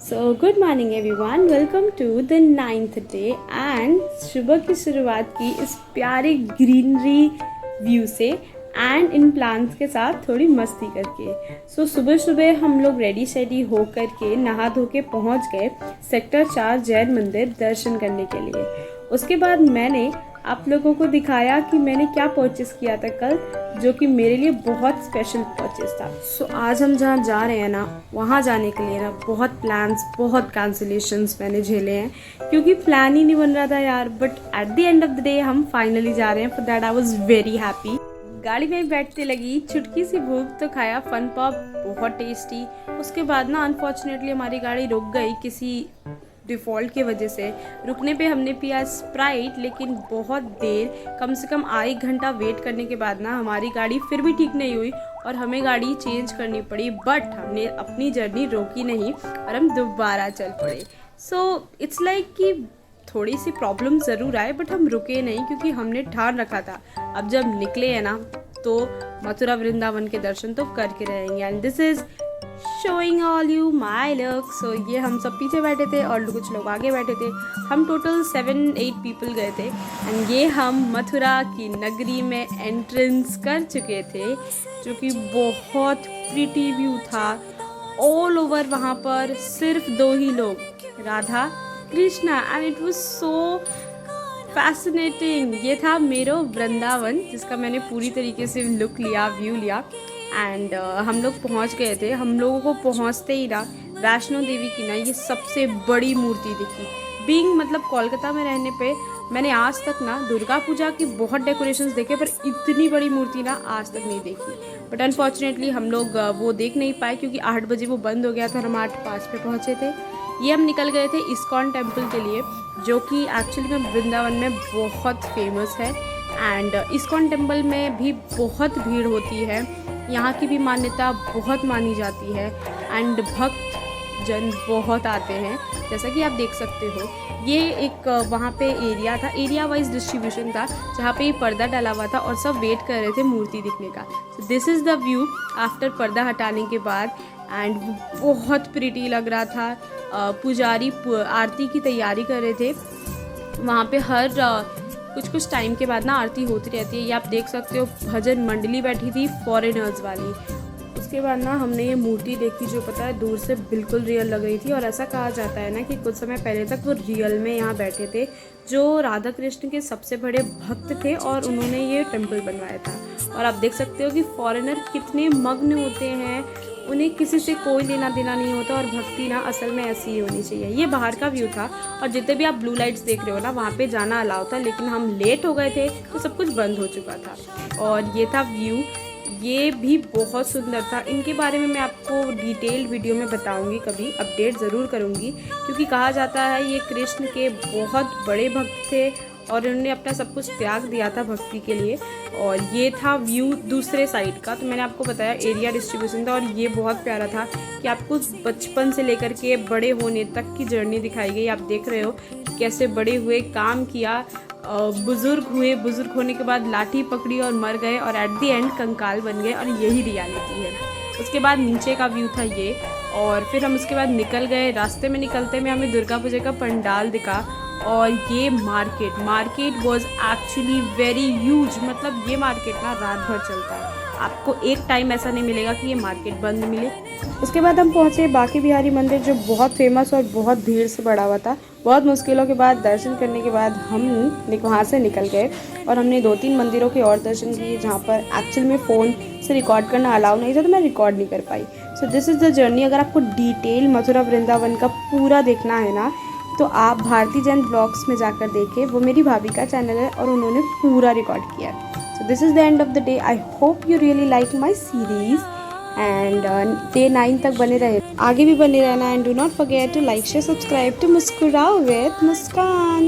So good morning everyone, welcome to the 9th day and सुबह की शुरुआत की इस प्यारे ग्रीनरी व्यू से एंड इन प्लांट्स के साथ थोड़ी मस्ती करके। सो सुबह सुबह हम लोग रेडी शेडी हो करके नहा धो के पहुँच गए सेक्टर 4 जैन मंदिर दर्शन करने के लिए। उसके बाद मैंने आप लोगों को दिखाया कि मैंने क्या परचेस किया था कल, जो कि मेरे लिए बहुत स्पेशल परचेस था। सो आज हम जहाँ जा रहे हैं ना, वहाँ जाने के लिए ना बहुत प्लान्स, बहुत कैंसिलेशंस मैंने झेले हैं, क्योंकि प्लान ही नहीं बन रहा था यार। But at the end of the day हम फाइनली जा रहे हैं। For that I was very happy. गाड़ी में बैठते लगी छुटकी सी भूख, तो खाया फन पॉप, बहुत टेस्टी। उसके बाद ना अनफॉर्चुनेटली हमारी गाड़ी रुक गई किसी डिफ़ॉल्ट की वजह से। रुकने पे हमने पिया स्प्राइट, लेकिन बहुत देर, कम से कम आधा घंटा वेट करने के बाद ना हमारी गाड़ी फिर भी ठीक नहीं हुई और हमें गाड़ी चेंज करनी पड़ी। बट हमने अपनी जर्नी रोकी नहीं और हम दोबारा चल पड़े। सो इट्स लाइक कि थोड़ी सी प्रॉब्लम ज़रूर आए, बट हम रुके नहीं, क्योंकि हमने ठान रखा था अब जब निकले हैं ना तो मथुरा वृंदावन के दर्शन तो करके रहेंगे। And this is showing all you my look. So ये हम सब पीछे बैठे थे और कुछ लोग आगे बैठे थे। हम टोटल 7-8 पीपल गए थे एंड ये हम मथुरा की नगरी में एंट्रेंस कर चुके थे, जो कि बहुत प्रिटी व्यू था। ऑल ओवर वहाँ पर सिर्फ 2 ही लोग, Radha Krishna, and it was so fascinating. ये था मेरो वृंदावन, जिसका मैंने पूरी तरीके से लुक लिया, व्यू लिया। एंड हम लोग पहुंच गए थे। हम लोगों को पहुंचते ही ना वैष्णो देवी की ना ये सबसे बड़ी मूर्ति दिखी। बीइंग मतलब कोलकाता में रहने पे मैंने आज तक ना दुर्गा पूजा की बहुत डेकोरेशंस देखे, पर इतनी बड़ी मूर्ति ना आज तक नहीं देखी। बट अनफॉर्चुनेटली हम लोग वो देख नहीं पाए, क्योंकि 8 बजे वो बंद हो गया था और हम 8:05 पे पहुँचे थे। ये हम निकल गए थे इस्कॉन टेम्पल के लिए, जो कि एक्चुअली में वृंदावन में बहुत फेमस है। एंड इस्कॉन टेम्पल में भी बहुत भीड़ होती है, यहाँ की भी मान्यता बहुत मानी जाती है एंड भक्त जन बहुत आते हैं। जैसा कि आप देख सकते हो, ये एक वहाँ पे एरिया था, एरिया वाइज डिस्ट्रीब्यूशन था, जहाँ पे पर्दा डाला हुआ था और सब वेट कर रहे थे मूर्ति दिखने का। सो this is the view after पर्दा हटाने के बाद, एंड बहुत प्रिटी लग रहा था। पुजारी आरती की तैयारी कर रहे थे वहाँ पे। हर कुछ टाइम के बाद ना आरती होती रहती है। ये आप देख सकते हो, भजन मंडली बैठी थी फॉरेनर्स वाली। उसके बाद ना हमने ये मूर्ति देखी, जो पता है दूर से बिल्कुल रियल लग रही थी। और ऐसा कहा जाता है ना कि कुछ समय पहले तक वो रियल में यहाँ बैठे थे, जो राधा कृष्ण के सबसे बड़े भक्त थे, और उन्होंने ये टेम्पल बनवाया था। और आप देख सकते हो कि फॉरेनर कितने मग्न होते हैं, उन्हें किसी से कोई लेना देना नहीं होता। और भक्ति ना असल में ऐसी ही होनी चाहिए। ये बाहर का व्यू था, और जितने भी आप ब्लू लाइट्स देख रहे हो ना, वहाँ पे जाना अलाउ था, लेकिन हम लेट हो गए थे तो सब कुछ बंद हो चुका था। और ये था व्यू, ये भी बहुत सुंदर था। इनके बारे में मैं आपको डिटेल वीडियो में बताऊंगी, कभी अपडेट ज़रूर करूंगी, क्योंकि कहा जाता है ये कृष्ण के बहुत बड़े भक्त थे और उन्होंने अपना सब कुछ त्याग दिया था भक्ति के लिए। और ये था व्यू दूसरे साइड का। तो मैंने आपको बताया एरिया डिस्ट्रीब्यूशन था, और ये बहुत प्यारा था कि आपको बचपन से लेकर के बड़े होने तक की जर्नी दिखाई गई। आप देख रहे हो कैसे बड़े हुए, काम किया, बुज़ुर्ग हुए, बुज़ुर्ग होने के बाद लाठी पकड़ी और मर गए, और एट द एंड कंकाल बन गए, और यही रियलिटी है। उसके बाद नीचे का व्यू था ये, और फिर हम उसके बाद निकल गए। रास्ते में निकलते में हमें दुर्गा पूजा का पंडाल दिखा, और ये market was actually very huge. मतलब ये मार्केट ना रात भर चलता है, आपको एक टाइम ऐसा नहीं मिलेगा कि ये मार्केट बंद मिले। उसके बाद हम पहुँचे बांके बिहारी मंदिर, जो बहुत फेमस और बहुत भीड़ से भरा हुआ था। बहुत मुश्किलों के बाद दर्शन करने के बाद हम वहाँ से निकल गए, और हमने 2-3 मंदिरों के और दर्शन किए, जहाँ पर एक्चुअल में फ़ोन से रिकॉर्ड करना अलाउ नहीं था, तो मैं रिकॉर्ड नहीं कर पाई। So this is the journey. अगर आपको डिटेल मथुरा वृंदावन का पूरा देखना है ना, तो आप भारती जैन ब्लॉग्स में जाकर देखें। वो मेरी भाभी का चैनल है और उन्होंने पूरा रिकॉर्ड किया है। So this is the end of the day. I hope you really like my series, and day 9 तक बने रहे, आगे भी बने रहना। And do not forget to like, share, subscribe to Muskurao with Muskan.